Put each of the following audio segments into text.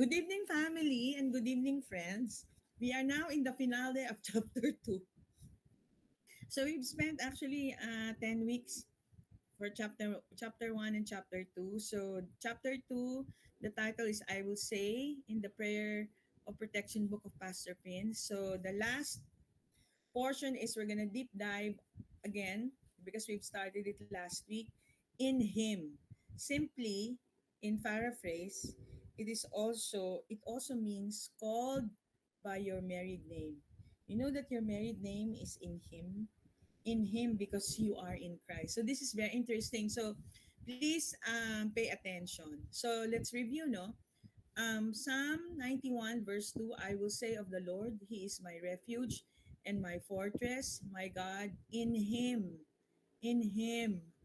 Good evening, family, and good evening, friends. We are now in the finale of chapter 2. So we've spent actually 10 weeks for chapter 1 and chapter 2. So chapter 2, the title is I Will Say in the Prayer of Protection Book of Pastor Pin. So the last portion is we're going to deep dive again because we've started it last week in Him. Simply, in paraphrase, it also means called by your married name. You know that your married name is in Him because you are in Christ. So this is very interesting. So please pay attention. So let's review, no? Psalm 91, verse 2, I will say of the Lord, He is my refuge and my fortress, my God. In Him,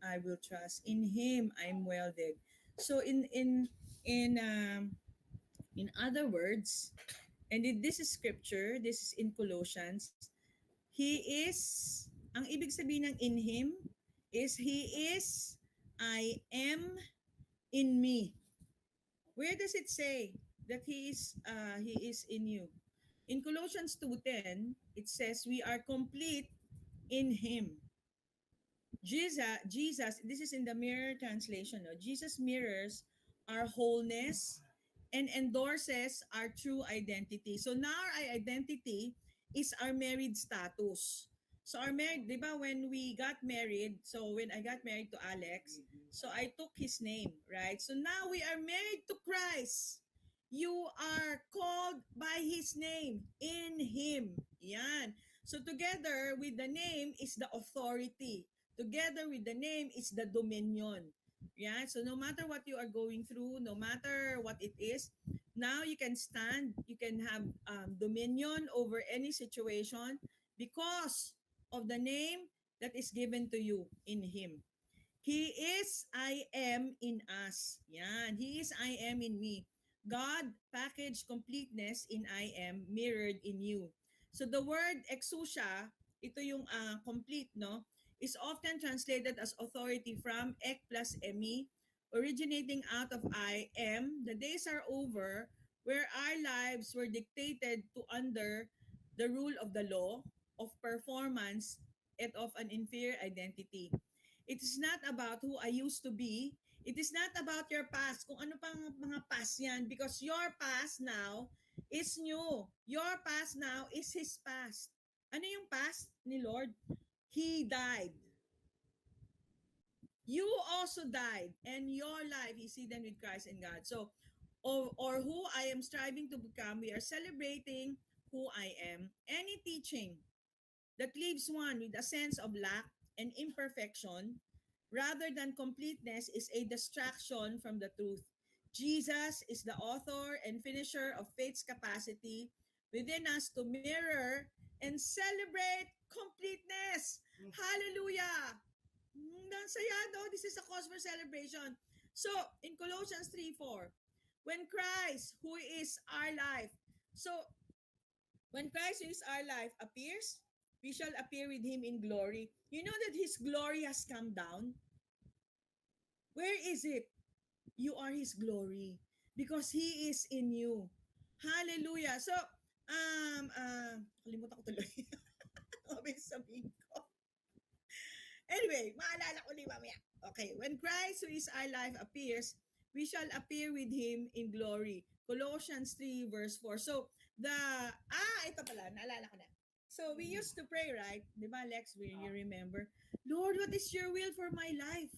I will trust. In Him, I'm welded. So in other words, and this is scripture, this is in Colossians, He is, ang ibig sabihin ng in Him is He is, I am in me. Where does it say that he is in you? In Colossians 2:10, it says we are complete in him. Jesus, this is in the Mirror translation, no? Jesus mirrors our wholeness and endorses our true identity. So now our identity is our married status. So our married, di ba, when we got married, so when I got married to Alex, so I took his name, right? So now we are married to Christ. You are called by his name, in him. Yan. So together with the name is the authority. Together with the name is the dominion. Yeah, so no matter what you are going through, no matter what it is, now you can stand, you can have dominion over any situation because of the name that is given to you in Him. He is I am in us. Yan. He is I am in me. God packaged completeness in I am mirrored in you. So the word exousia, ito yung complete, no? Is often translated as authority from ek plus emi, originating out of I am. The days are over where our lives were dictated to under the rule of the law, of performance, and of an inferior identity. It is not about who I used to be. It is not about your past. Kung ano pang mga past yan. Because your past now is new. Your past now is His past. Ano yung past ni Lord? He died. You also died. And your life is hidden with Christ in God. So, or who I am striving to become, we are celebrating who I am. Any teaching that leaves one with a sense of lack and imperfection rather than completeness is a distraction from the truth. Jesus is the author and finisher of faith's capacity within us to mirror and celebrate completeness. Hallelujah! Saya, no? This is a cause for celebration. So, in Colossians 3:4, when Christ, who is our life, so when Christ, who is our life, appears, we shall appear with him in glory. You know that his glory has come down? Where is it? You are his glory because he is in you. Hallelujah. So, kalimutan ko tuloy. Ano ba yung sabihin ko? Anyway, maalala ko ni mamaya. Okay, when Christ, who is our life, appears, we shall appear with him in glory. Colossians 3 verse 4. So, ito pala, naalala ko na. So, we used to pray, right? Di ba, Lex, you remember? Lord, what is your will for my life?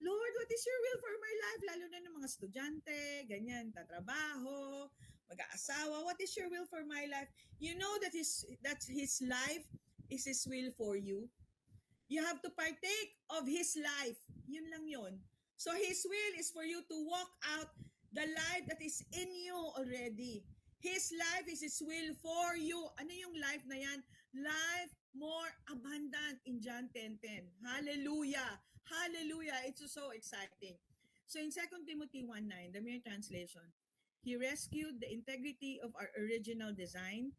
Lord, what is your will for my life? Lalo na ng mga estudyante, ganyan, tatrabaho, mag-aasawa. What is your will for my life? You know that his life is his will for you. You have to partake of His life. Yun lang yun. So His will is for you to walk out the life that is in you already. His life is His will for you. Ano yung life na yan? Life more abundant in John 10:10. Hallelujah! Hallelujah! It's so exciting. So in 2 Timothy 1:9, the Mere Translation, He rescued the integrity of our original design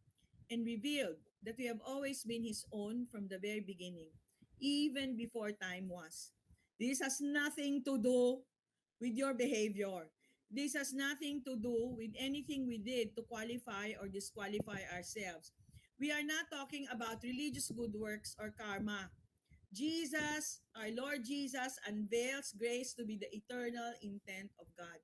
and revealed that we have always been His own from the very beginning, even before time was. This has nothing to do with your behavior. This has nothing to do with anything we did to qualify or disqualify ourselves. We are not talking about religious good works or karma. Jesus, our Lord Jesus, unveils grace to be the eternal intent of God.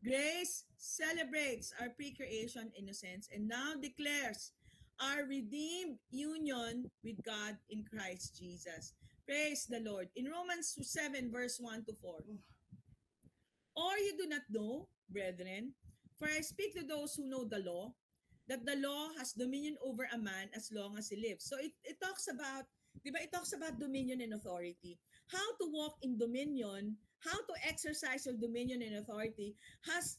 Grace celebrates our pre-creation innocence and now declares our redeemed union with God in Christ Jesus. Praise the Lord. In Romans 7, verse 1 to 4. Or you do not know, brethren, for I speak to those who know the law, that the law has dominion over a man as long as he lives. So it talks about, di ba, it talks about dominion and authority. How to walk in dominion, how to exercise your dominion and authority has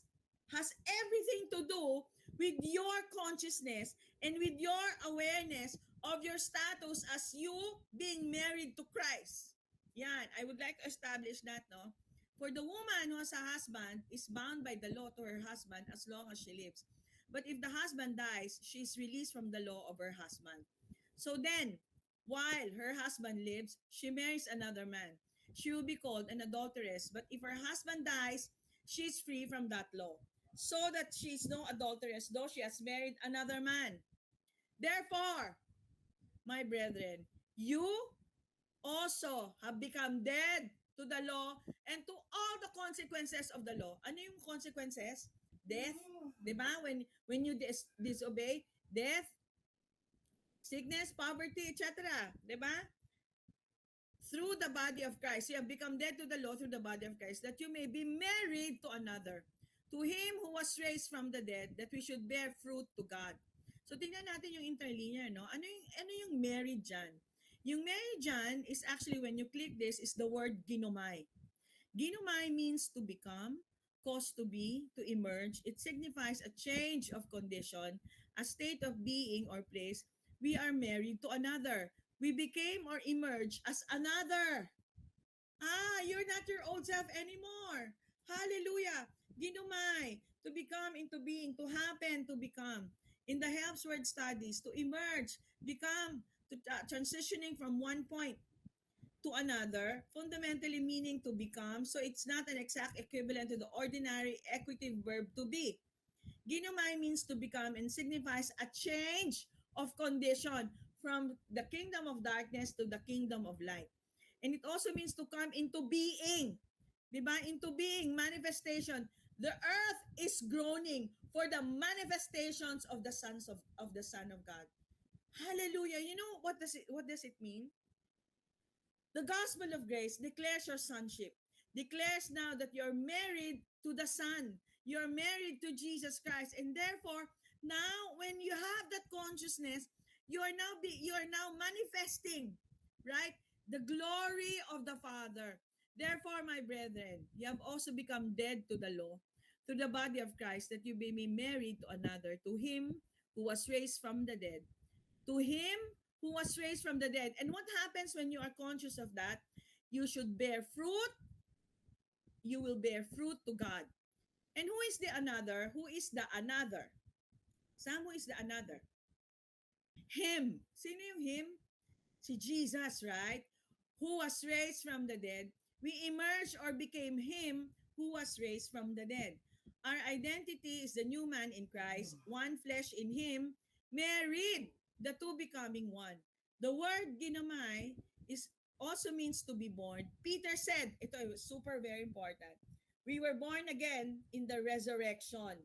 everything to do with your consciousness and with your awareness of your status as you being married to Christ. Yan, I would like to establish that, no? For the woman who has a husband is bound by the law to her husband as long as she lives. But if the husband dies, she is released from the law of her husband. So then, while her husband lives, she marries another man. She will be called an adulteress. But if her husband dies, she is free from that law. So that she is no adulteress, though she has married another man. Therefore, my brethren, you also have become dead to the law and to all the consequences of the law. Ano yung consequences? Death. Diba? When you disobey, death, sickness, poverty, etc. Diba? Through the body of Christ. You have become dead to the law through the body of Christ, that you may be married to another. To him who was raised from the dead, that we should bear fruit to God. So tingnan natin yung interlinear, no? Ano yung married dyan? Yung married dyan is actually, when you click this, is the word ginomai. Ginomai means to become, cause to be, to emerge. It signifies a change of condition, a state of being or place. We are married to another. We became or emerged as another. You're not your old self anymore. Hallelujah. Ginumay, to become into being, to happen to become. In the Helps Word Studies, to emerge, become, to transitioning from one point to another, fundamentally meaning to become. So it's not an exact equivalent to the ordinary equative verb to be. Ginumay means to become and signifies a change of condition from the kingdom of darkness to the kingdom of light. And it also means to come into being. Diba? Into being, manifestation. The earth is groaning for the manifestations of the of the Son of God. Hallelujah. You know what does it mean? The gospel of grace declares your sonship. Declares now that you're married to the Son. You're married to Jesus Christ. And therefore, now when you have that consciousness, you are now manifesting, right? The glory of the Father. Therefore, my brethren, you have also become dead to the law, to the body of Christ, that you may be married to another, to him who was raised from the dead. To him who was raised from the dead. And what happens when you are conscious of that? You should bear fruit. You will bear fruit to God. And who is the another? Who is the another? Sam, who is the another? Him. Sino yung him? Si Jesus, right? Who was raised from the dead. We emerged or became him who was raised from the dead. Our identity is the new man in Christ, one flesh in him, married, the two becoming one. The word ginamai is also means to be born. Peter said, ito is super very important. We were born again in the resurrection.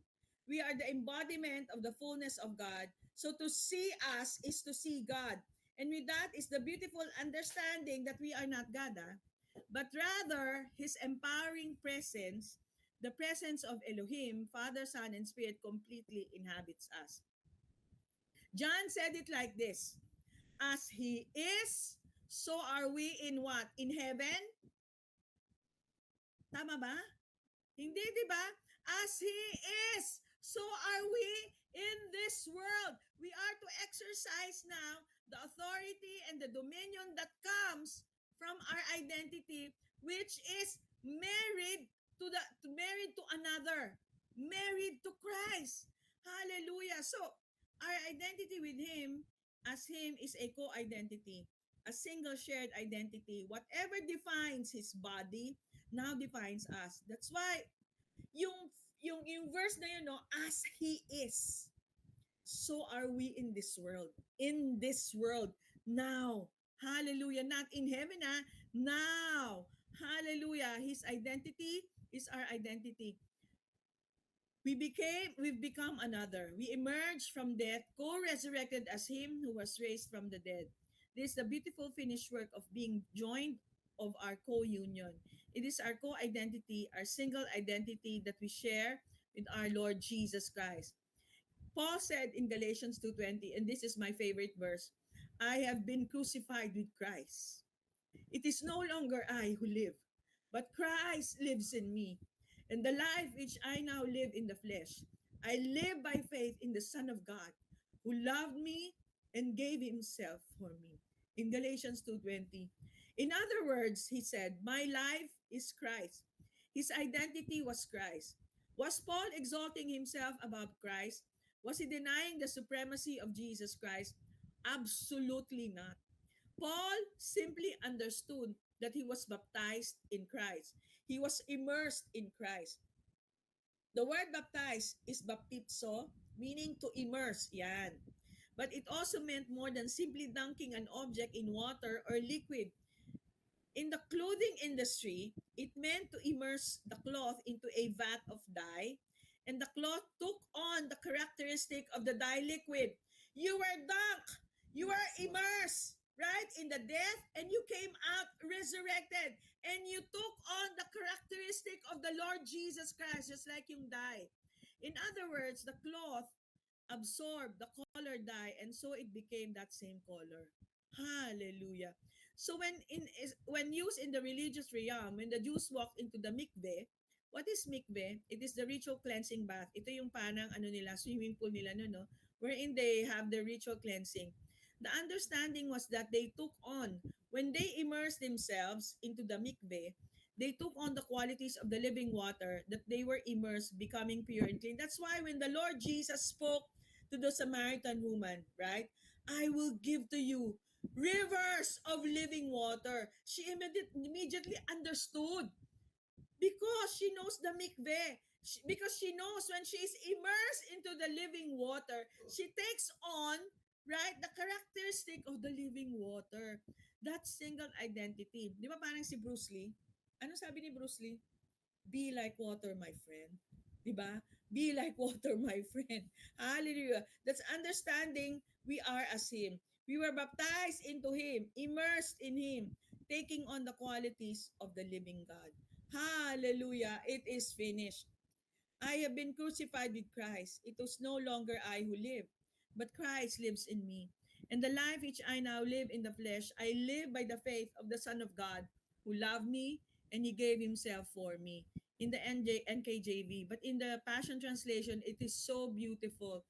We are the embodiment of the fullness of God. So to see us is to see God. And with that is the beautiful understanding that we are not God, but rather His empowering presence, the presence of Elohim, Father, Son, and Spirit completely inhabits us. John said it like this: as He is, so are we in what? In heaven? Tama ba? Hindi, di ba? As He is, so are we in this world. We are to exercise now the authority and the dominion that comes from our identity, which is married to another, married to Christ. Hallelujah. So, our identity with Him as Him is a co-identity, a single shared identity. Whatever defines His body now defines us. That's why yung yung verse na yun, no, as He is, so are we in this world. In this world. Now. Hallelujah. Not in heaven, now. Hallelujah. His identity is our identity. We've become another. We emerged from death, co-resurrected as Him who was raised from the dead. This is the beautiful finished work of being joined of our co-union. It is our co-identity, our single identity that we share with our Lord Jesus Christ. Paul said in Galatians 2:20, and this is my favorite verse, I have been crucified with Christ. It is no longer I who live, but Christ lives in me. And the life which I now live in the flesh, I live by faith in the Son of God, who loved me and gave himself for me. In Galatians 2:20. In other words, he said, my life is Christ. His identity was Christ. Was Paul exalting himself above Christ? Was he denying the supremacy of Jesus Christ? Absolutely not. Paul simply understood that he was baptized in Christ. He was immersed in Christ. The word baptized is baptizo, meaning to immerse. Yan. But it also meant more than simply dunking an object in water or liquid. In the clothing industry, it meant to immerse the cloth into a vat of dye, and the cloth took on the characteristic of the dye liquid. You were dunked, you were immersed, right, in the death, and you came out resurrected, and you took on the characteristic of the Lord Jesus Christ, just like yung dye. In other words, the cloth absorbed the color dye, and so it became that same color. Hallelujah. So when used in the religious realm, when the Jews walked into the mikveh, what is mikveh? It is the ritual cleansing bath. Ito yung parang ano nila, swimming pool nila no, wherein they have the ritual cleansing. The understanding was that they took on, when they immersed themselves into the mikveh, they took on the qualities of the living water that they were immersed, becoming pure and clean. That's why when the Lord Jesus spoke to the Samaritan woman, right? I will give to you rivers of living water. She immediately understood because she knows the mikveh. Because she knows when she is immersed into the living water, she takes on, right, the characteristic of the living water. That single identity. Di ba parang si Bruce Lee? Ano sabi ni Bruce Lee? Be like water, my friend. Diba? Be like water, my friend. Hallelujah. That's understanding we are as Him. We were baptized into Him, immersed in Him, taking on the qualities of the living God. Hallelujah. It is finished. I have been crucified with Christ. It was no longer I who live, but Christ lives in me. And the life which I now live in the flesh, I live by the faith of the Son of God who loved me and He gave Himself for me. In the NKJV, but in the Passion Translation, it is so beautiful.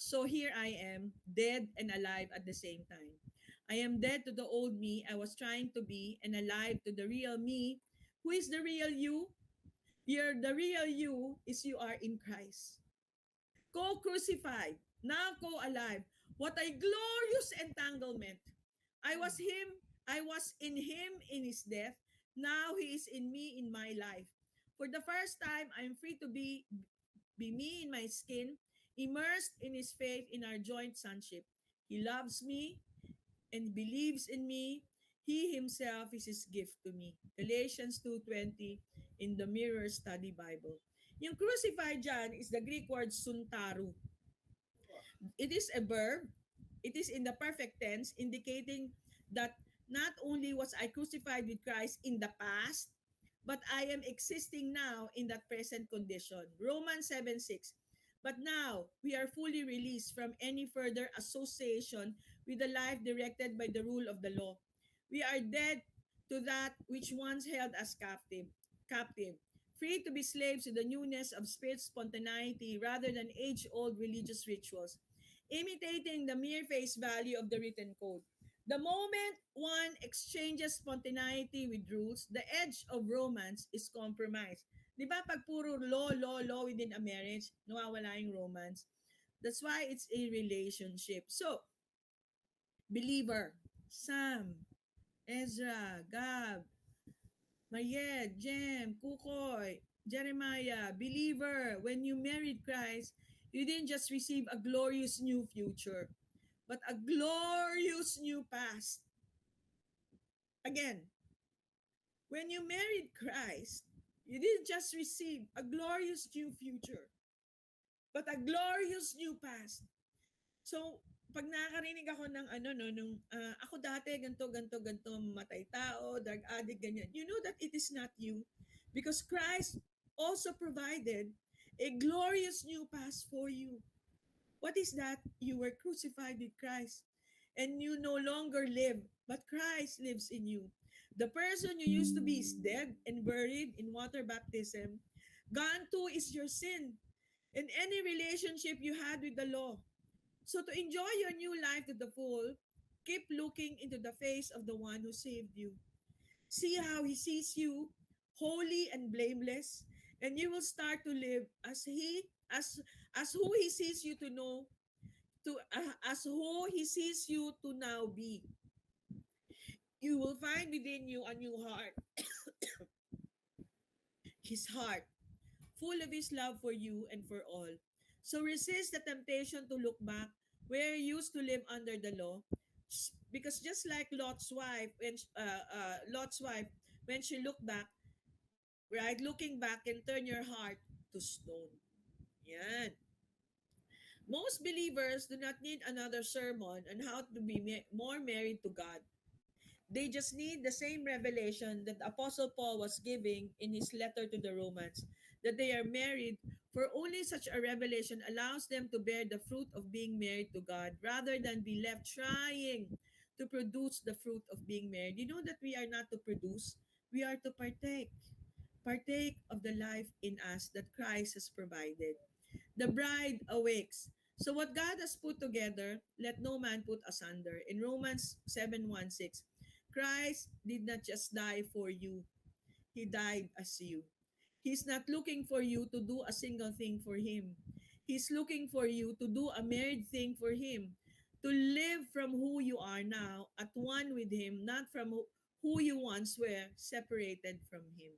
So here I am, dead and alive at the same time. I am dead to the old me I was trying to be, and alive to the real me. Who is the real you? The real you is you are in Christ. Co-crucified, now co-alive. What a glorious entanglement. I was him, I was in him in his death. Now he is in me in my life. For the first time, I am free to be me in my skin, immersed in his faith in our joint sonship. He loves me and believes in me. He himself is his gift to me. Galatians 2:20 in the Mirror Study Bible. Yung crucified dyan is the Greek word suntaru. It is a verb. It is in the perfect tense, indicating that not only was I crucified with Christ in the past, but I am existing now in that present condition. Romans 7:6. But now we are fully released from any further association with the life directed by the rule of the law. We are dead to that which once held us captive, free to be slaves to the newness of spirit spontaneity rather than age-old religious rituals, imitating the mere face value of the written code. The moment one exchanges spontaneity with rules, the edge of romance is compromised. Di ba pag puro law within a marriage, nawawala yung romance. That's why it's a relationship. So, believer, Sam, Ezra, Gab, Mariette, Jem, Kukoy, Jeremiah, believer, when you married Christ, you didn't just receive a glorious new future, but a glorious new past. Again, when you married Christ, you didn't just receive a glorious new future, but a glorious new past. So, pag nakarinig ako ng ano no nung ako dati ganto matay tao, drug addict ganyan. You know that it is not you because Christ also provided a glorious new past for you. What is that? You were crucified with Christ and you no longer live, but Christ lives in you. The person you used to be is dead and buried in water baptism. Gone too is your sin and any relationship you had with the law. So to enjoy your new life to the full, keep looking into the face of the one who saved you. See how he sees you, holy and blameless, and you will start to live as who he sees you to know to as who he sees you to now be. You will find within you a new heart, his heart, full of his love for you and for all. So resist the temptation to look back where you used to live under the law, because just like Lot's wife, when she looked back, right, looking back can turn your heart to stone. Yan. Most believers do not need another sermon on how to be more married to God. They just need the same revelation that Apostle Paul was giving in his letter to the Romans, that they are married, for only such a revelation allows them to bear the fruit of being married to God rather than be left trying to produce the fruit of being married. You know that we are not to produce, we are to partake. Partake of the life in us that Christ has provided. The bride awakes. So what God has put together, let no man put asunder. In Romans 7:16, Christ did not just die for you. He died as you. He's not looking for you to do a single thing for him. He's looking for you to do a married thing for him. To live from who you are now at one with him, not from who you once were separated from him.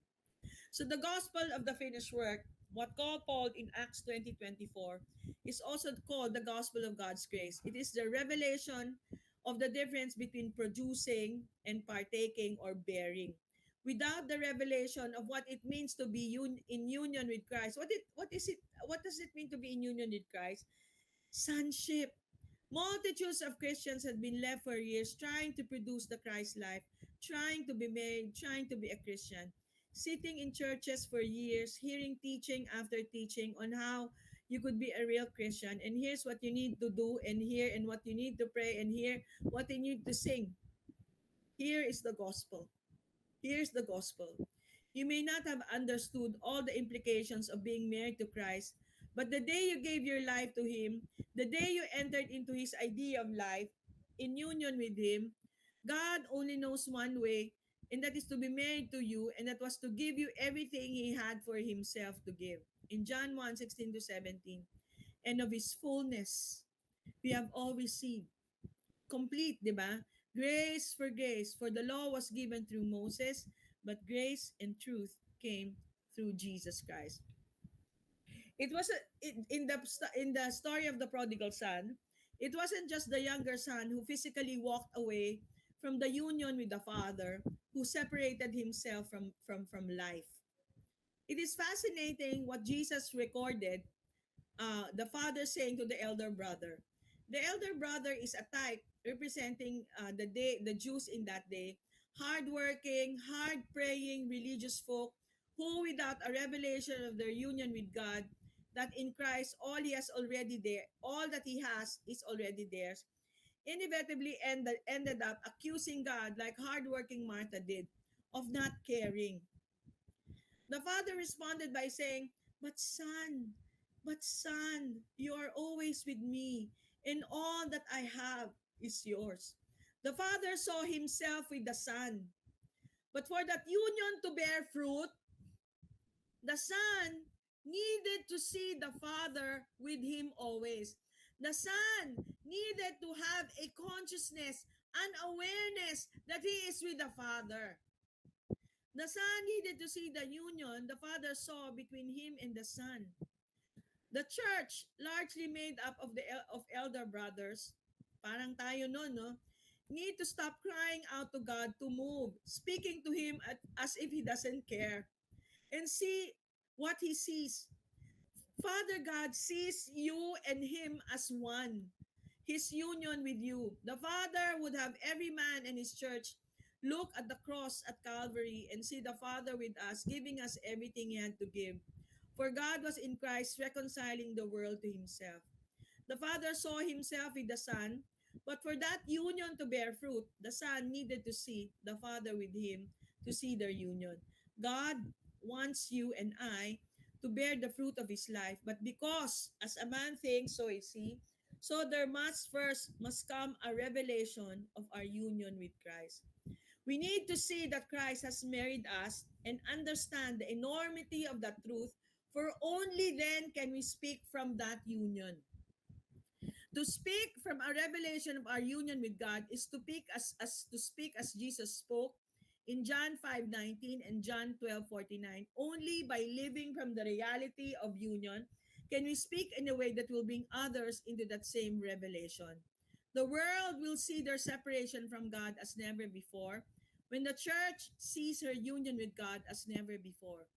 So the gospel of the finished work, what called in Acts 20:24, is also called the gospel of God's grace. It is the revelation of the difference between producing and partaking or bearing. Without the revelation of what it means to be in union with Christ, what does it mean to be in union with Christ? Sonship. Multitudes of Christians have been left for years trying to produce the Christ life, trying to be married, trying to be a Christian, sitting in churches for years, hearing teaching after teaching on how you could be a real Christian. And here's what you need to do, and here, and what you need to pray, and here, what you need to sing. Here is the gospel. Here's the gospel. You may not have understood all the implications of being married to Christ, but the day you gave your life to Him, the day you entered into His idea of life in union with Him, God only knows one way, and that is to be married to you, and that was to give you everything He had for Himself to give. In John 1:16 to 17, and of His fullness, we have all received complete, di ba? Grace for grace. For the law was given through Moses, but grace and truth came through Jesus Christ. It was in the story of the prodigal son. It wasn't just the younger son who physically walked away from the union with the father, who separated himself from life. It is fascinating what Jesus recorded, the father saying to the elder brother. The elder brother is a type representing the Jews in that day, hardworking, hard praying religious folk who, without a revelation of their union with God, that in Christ all he has already there, all that he has is already theirs, inevitably ended up accusing God, like hardworking Martha did, of not caring. The father responded by saying, but son, you are always with me, and all that I have is yours. The father saw himself with the son. But for that union to bear fruit, the son needed to see the father with him always. The son needed to have a consciousness, an awareness that he is with the father. The Son needed to see the union the Father saw between Him and the Son. The church, largely made up of of elder brothers, parang tayo noon, no? Need to stop crying out to God to move, speaking to Him as if He doesn't care, and see what He sees. Father God sees you and Him as one. His union with you. The Father would have every man in His church look at the cross at Calvary and see the Father with us, giving us everything He had to give. For God was in Christ reconciling the world to Himself. The Father saw Himself with the Son, but for that union to bear fruit, the Son needed to see the Father with Him to see their union. God wants you and I to bear the fruit of His life, but because as a man thinks, so is He, so there must come a revelation of our union with Christ. We need to see that Christ has married us and understand the enormity of that truth, for only then can we speak from that union. To speak from a revelation of our union with God is to speak as Jesus spoke in John 5:19 and John 12:49. Only by living from the reality of union can we speak in a way that will bring others into that same revelation. The world will see their separation from God as never before when the church sees her union with God as never before.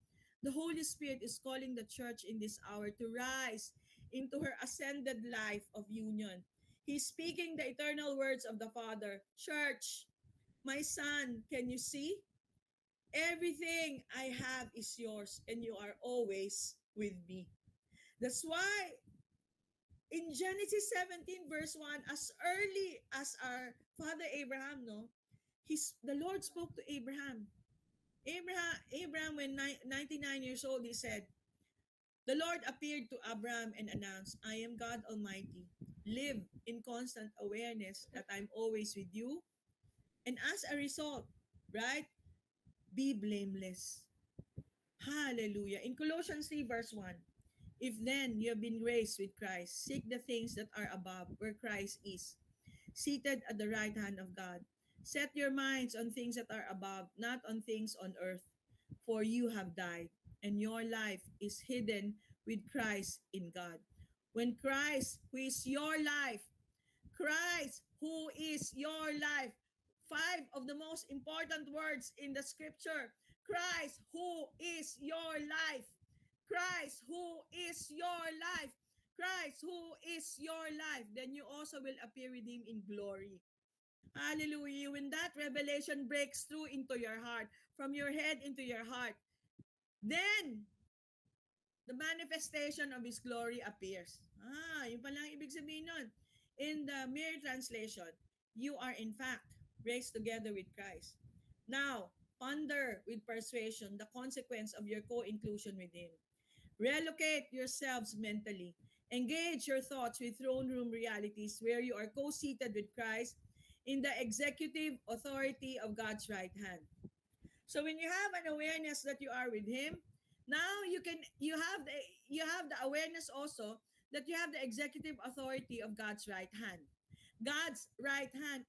The Holy Spirit is calling the church in this hour to rise into her ascended life of union. He's speaking the eternal words of the Father. Church, my son, can you see? Everything I have is yours, and you are always with me. That's why in Genesis 17, verse 1, as early as our father Abraham, no, the Lord spoke to Abraham. Abraham, when 99 years old, he said, the Lord appeared to Abraham and announced, I am God Almighty. Live in constant awareness that I'm always with you. And as a result, right, be blameless. Hallelujah. In Colossians 3, verse 1, if then you have been raised with Christ, seek the things that are above, where Christ is, seated at the right hand of God. Set your minds on things that are above, not on things on earth. For you have died, and your life is hidden with Christ in God. When Christ, who is your life, Christ, who is your life, five of the most important words in the scripture. Christ, who is your life. Christ, who is your life. Christ, who is your life. Then you also will appear with Him in glory. Hallelujah. When that revelation breaks through into your heart, from your head into your heart, then the manifestation of His glory appears. Yun pala ang ibig sabihin nun. In the Mirror Translation, you are in fact raised together with Christ. Now, ponder with persuasion the consequence of your co-inclusion with Him. Relocate yourselves mentally. Engage your thoughts with throne room realities where you are co-seated with Christ in the executive authority of God's right hand. So when you have an awareness that you are with Him, now you have the awareness also that you have the executive authority of God's right hand. God's right hand.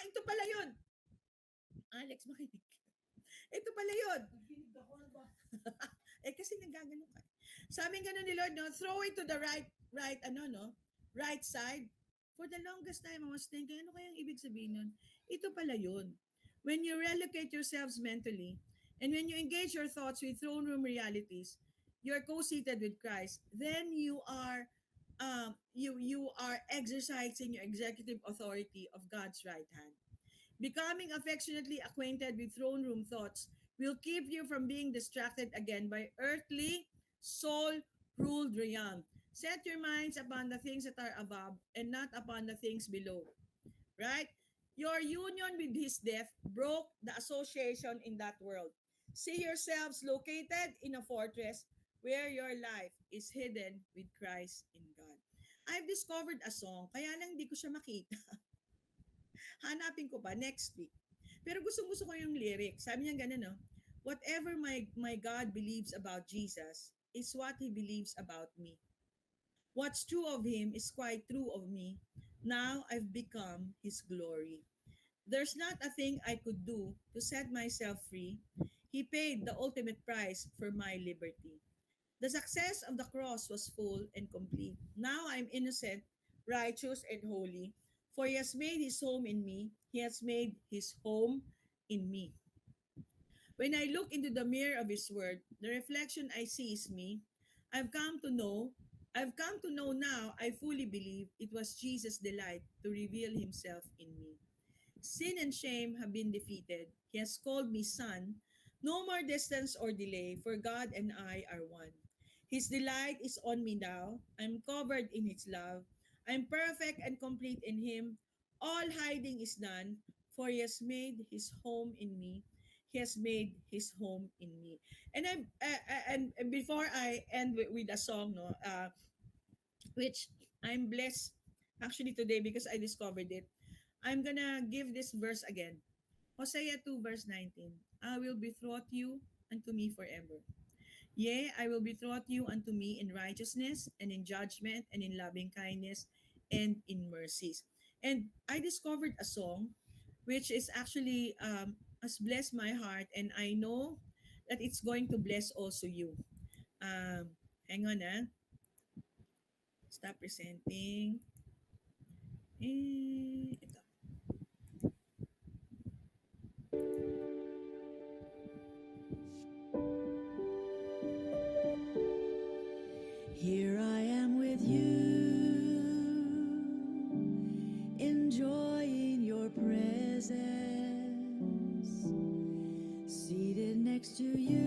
Ito pala yun. Alex, makinig. Ito pala yun. Kasi nagagano ka. Sabi ganun ni Lord, no, throw it to the right side. For the longest time, I was thinking, ano kayang ibig sabihin nun? Ito pala yun. When you relocate yourselves mentally, and when you engage your thoughts with throne room realities, you're co-seated with Christ, then you are exercising your executive authority of God's right hand. Becoming affectionately acquainted with throne room thoughts will keep you from being distracted again by earthly, soul-ruled realm. Set your minds upon the things that are above and not upon the things below. Right? Your union with His death broke the association in that world. See yourselves located in a fortress where your life is hidden with Christ in God. I've discovered a song, kaya lang hindi ko siya makita. Hanapin ko pa next week. Pero gusto ko yung lyrics. Sabi niya ganun, no? Whatever my God believes about Jesus is what He believes about me. What's true of Him is quite true of me. Now I've become His glory. There's not a thing I could do to set myself free. He paid the ultimate price for my liberty. The success of the cross was full and complete. Now I'm innocent, righteous, and holy, for He has made His home in me. He has made His home in me. When I look into the mirror of His Word, the reflection I see is me. I've come to know, I've come to know now, I fully believe it was Jesus' delight to reveal Himself in me. Sin and shame have been defeated. He has called me son. No more distance or delay, for God and I are one. His delight is on me now. I'm covered in His love. I'm perfect and complete in Him. All hiding is done, for He has made His home in me. He has made His home in me. And before I end with a song, no, which I'm blessed actually today because I discovered it. I'm gonna give this verse again. Hosea 2 verse 19. I will betroth you unto me forever. Yea, I will betroth you unto me in righteousness and in judgment and in loving kindness and in mercies. And I discovered a song which is actually has blessed my heart, and I know that it's going to bless also you. Um, hang on, stop presenting. Ito. Here I am with you, enjoying your presence, seated next to you,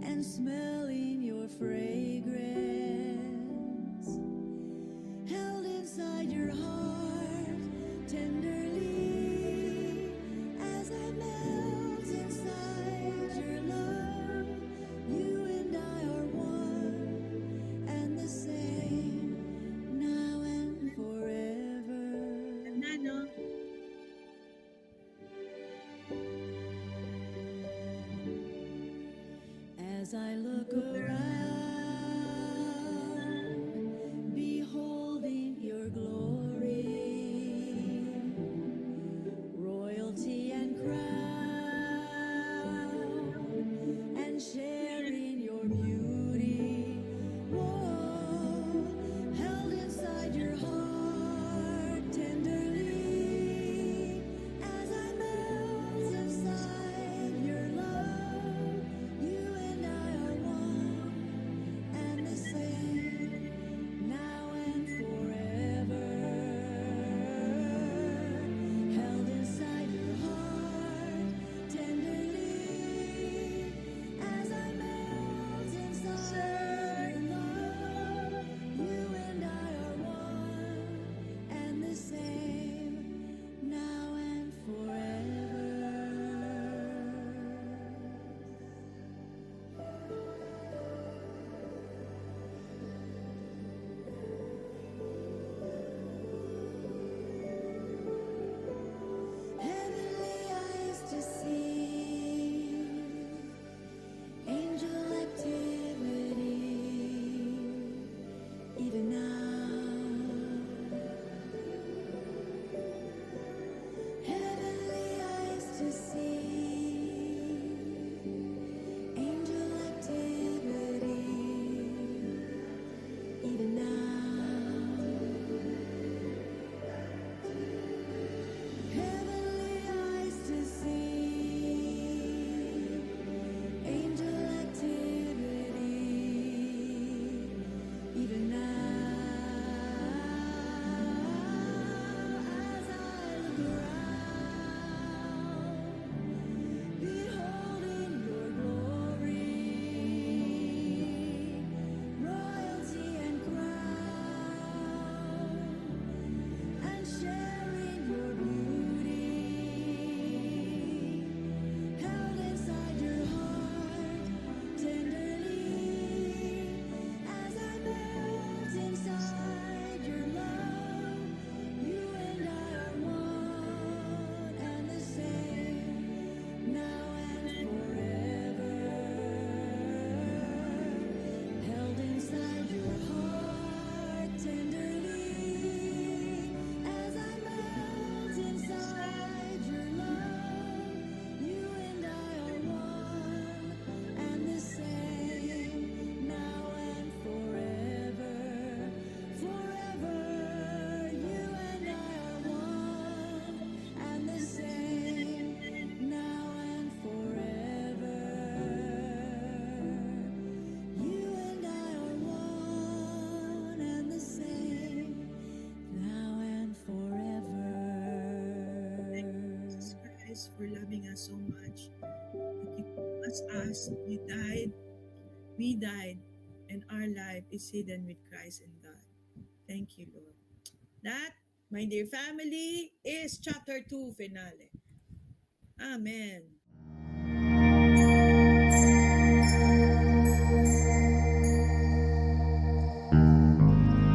and smelling your fragrance, held inside your heart tenderly, as I melt inside your love. You and I are one and the same, now and forever. Ganda, no? As I look around, beholding your glory, Christ for loving us so much. That He was us, we died, and our life is hidden with Christ in God. Thank you, Lord. That, my dear family, is chapter 2 finale. Amen.